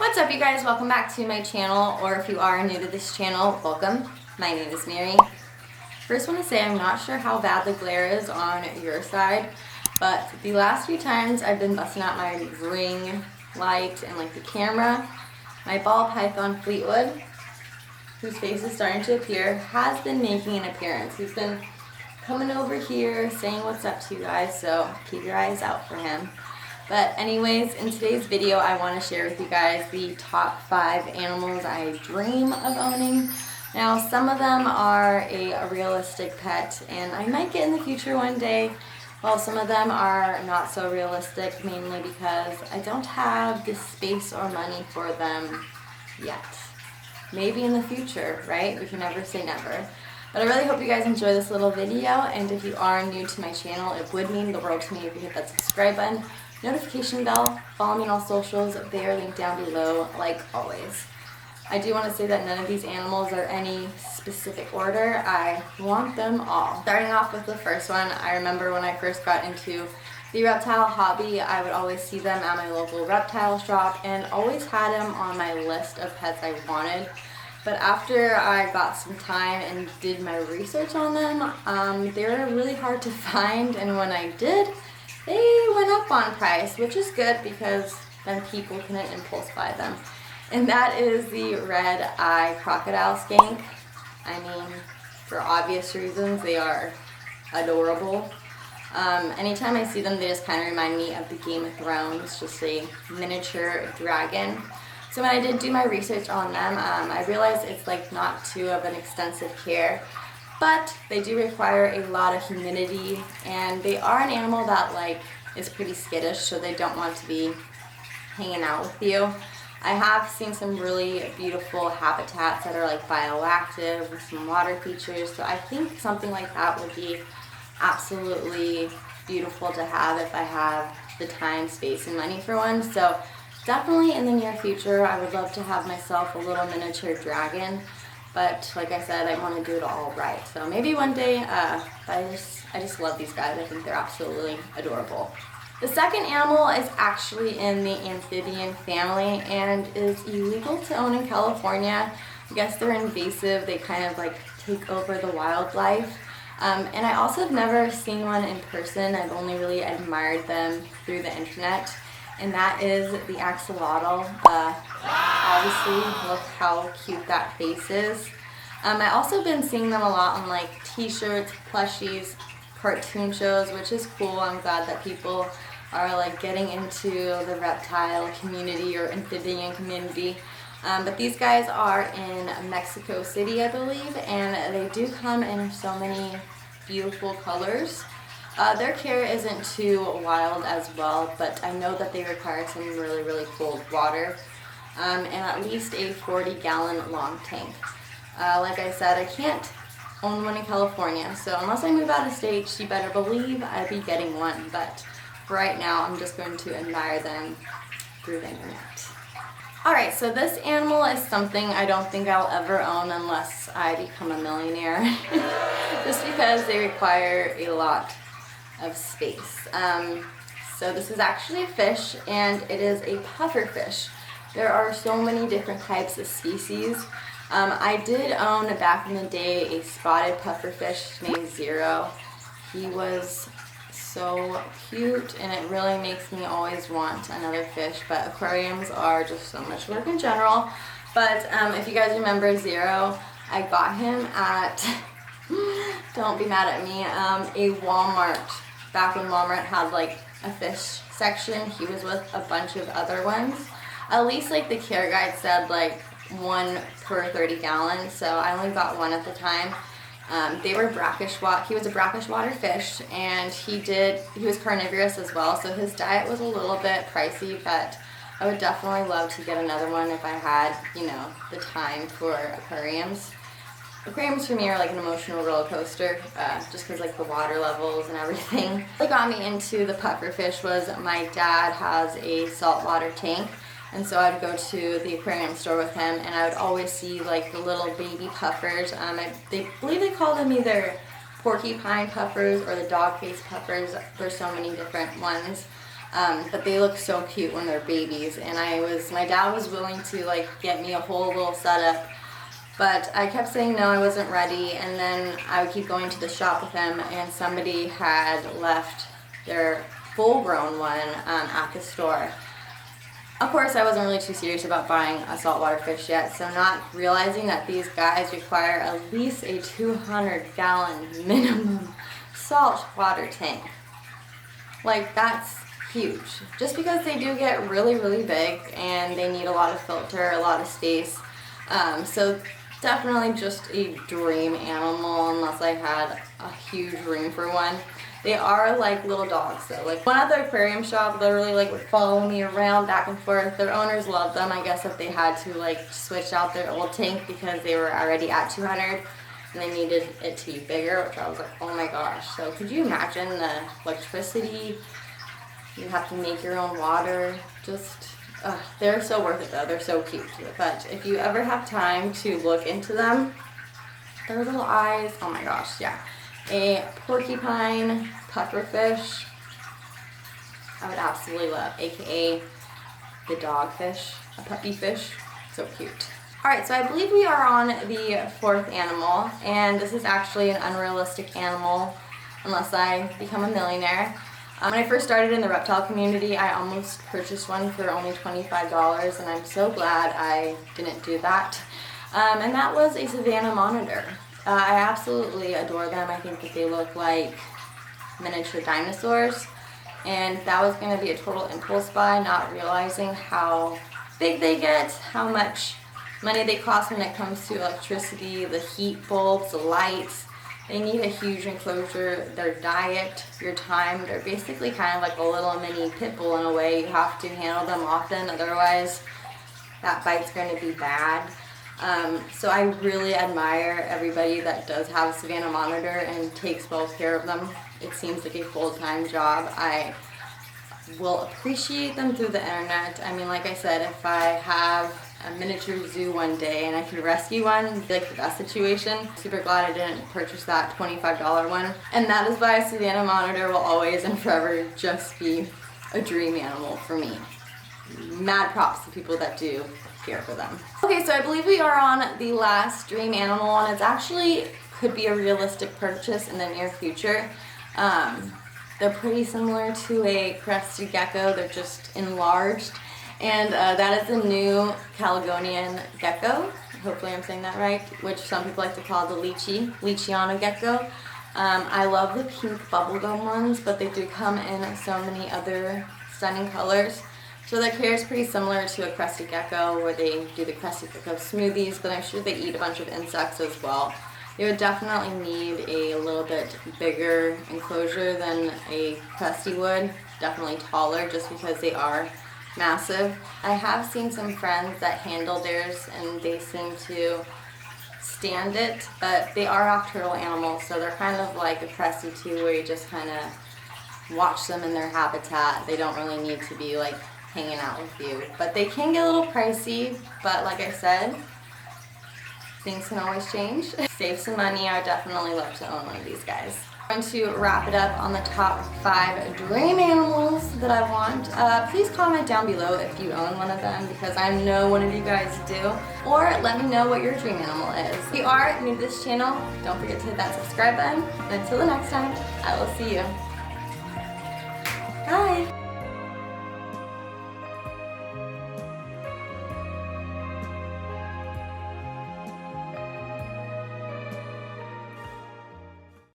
What's up, you guys? Welcome back to my channel, or if you are new to this channel, welcome. My name is Mary. First, want to say I'm not sure how bad the glare is on your side, but the last few times I've been busting out my ring light and like the camera, my ball python Fleetwood, whose face is starting to appear, has been making an appearance. He's been coming over here saying what's up to you guys, so keep your eyes out for him. But anyways, in today's video, I want to share with you guys the top 5 animals I dream of owning. Now, some of them are a realistic pet, and I might get in the future one day, while some of them are not so realistic, mainly because I don't have the space or money for them yet. Maybe in the future, right? We can never say never. But I really hope you guys enjoy this little video, and if you are new to my channel, it would mean the world to me if you hit that subscribe button, notification bell, follow me on all socials. They are linked down below, like always. I do want to say that none of these animals are any specific order. I want them all. Starting off with the first one, I remember when I first got into the reptile hobby, I would always see them at my local reptile shop and always had them on my list of pets I wanted. But after I got some time and did my research on them, they were really hard to find, and when I did, they went up on price, which is good because then people couldn't impulse buy them. And that is the red eye crocodile skink. I mean, for obvious reasons, they are adorable. Anytime I see them, they just kind of remind me of the Game of Thrones, just a miniature dragon. So when I did do my research on them, I realized it's like not too of an extensive care, but they do require a lot of humidity, and they are an animal that like is pretty skittish, so they don't want to be hanging out with you. I have seen some really beautiful habitats that are like bioactive with some water features, so I think something like that would be absolutely beautiful to have if I have the time, space, and money for one. So definitely in the near future, I would love to have myself a little miniature dragon. But like I said, I want to do it all right. So maybe one day, I just love these guys. I think they're absolutely adorable. The second animal is actually in the amphibian family and is illegal to own in California. I guess they're invasive. They kind of like take over the wildlife. And I also have never seen one in person. I've only really admired them through the internet. And that is the axolotl. Obviously, look how cute that face is. I also been seeing them a lot on like t-shirts, plushies, cartoon shows, which is cool. I'm glad that people are like getting into the reptile community or amphibian community. But these guys are in Mexico City, I believe, and they do come in so many beautiful colors. Their care isn't too wild as well, but I know that they require some really, really cold water and at least a 40-gallon long tank. Like I said, I can't own one in California, so unless I move out of state, you better believe I'd be getting one. But for right now, I'm just going to admire them through the internet. Alright, so this animal is something I don't think I'll ever own unless I become a millionaire, just because they require a lot of space. So this is actually a fish, and it is a pufferfish. There are so many different types of species. I did own back in the day a spotted pufferfish named Zero. He was so cute, and it really makes me always want another fish, but aquariums are just so much work in general. But if you guys remember Zero, I got him at don't be mad at me, a Walmart. Back when Walmart had like a fish section, he was with a bunch of other ones. At least like the care guide said like 1 per 30 gallons, so I only got one at the time. They were brackish water. He was a brackish water fish, and he was carnivorous as well, so his diet was a little bit pricey, but I would definitely love to get another one if I had, you know, the time for aquariums. Aquariums for me are like an emotional roller coaster, just because like the water levels and everything. What got me into the pufferfish was my dad has a saltwater tank, and so I'd go to the aquarium store with him, and I would always see like the little baby puffers. They believe they call them either porcupine puffers or the dog face puffers. There's so many different ones. But they look so cute when they're babies, and my dad was willing to like get me a whole little setup, but I kept saying no, I wasn't ready, and then I would keep going to the shop with him, and somebody had left their full-grown one at the store. Of course, I wasn't really too serious about buying a saltwater fish yet, so not realizing that these guys require at least a 200-gallon minimum saltwater tank. Like, that's huge. Just because they do get really, really big and they need a lot of filter, a lot of space. So definitely just a dream animal unless I had a huge room for one. They are like little dogs though. Like one at the aquarium shop literally like would follow me around back and forth. Their owners loved them. I guess if they had to like switch out their old tank because they were already at 200 and they needed it to be bigger, which I was like, oh my gosh. So could you imagine the electricity? You have to make your own water. Just, they're so worth it though. They're so cute. But if you ever have time to look into them, their little eyes, oh my gosh, yeah. A porcupine pufferfish, I would absolutely love, aka the dogfish, a puppy fish, so cute. Alright, so I believe we are on the fourth animal, and this is actually an unrealistic animal unless I become a millionaire. When I first started in the reptile community, I almost purchased one for only $25, and I'm so glad I didn't do that. And that was a Savannah Monitor. I absolutely adore them. I think that they look like miniature dinosaurs, and that was going to be a total impulse buy, not realizing how big they get, how much money they cost when it comes to electricity, the heat bulbs, the lights. They need a huge enclosure, their diet, your time. They're basically kind of like a little mini pit bull in a way. You have to handle them often, otherwise that bite's going to be bad. So I really admire everybody that does have a Savannah Monitor and takes well care of them. It seems like a full-time job. I will appreciate them through the internet. I mean, like I said, if I have a miniature zoo one day and I can rescue one, it'd be like the best situation. Super glad I didn't purchase that $25 one. And that is why a Savannah Monitor will always and forever just be a dream animal for me. Mad props to people that do care for them. Okay, so I believe we are on the last dream animal, and it's actually could be a realistic purchase in the near future. They're pretty similar to a crested gecko, they're just enlarged, and that is a new Caledonian Gecko. Hopefully I'm saying that right, which some people like to call the Leachiana Gecko. I love the pink bubblegum ones, but they do come in so many other stunning colors. So their care is pretty similar to a crested gecko, where they do the crested gecko smoothies, but I'm sure they eat a bunch of insects as well. They would definitely need a little bit bigger enclosure than a cresty would, definitely taller just because they are massive. I have seen some friends that handle theirs and they seem to stand it, but they are nocturnal animals, so they're kind of like a cresty too, where you just kind of watch them in their habitat. They don't really need to be like hanging out with you, but they can get a little pricey. But like I said, things can always change. Save some money. I would definitely love to own one of these guys. I'm going to wrap it up on the top 5 dream animals that I want. Please comment down below if you own one of them, because I know one of you guys do, or let me know what your dream animal is. If you are new to this channel, don't forget to hit that subscribe button, and until the next time, I will see you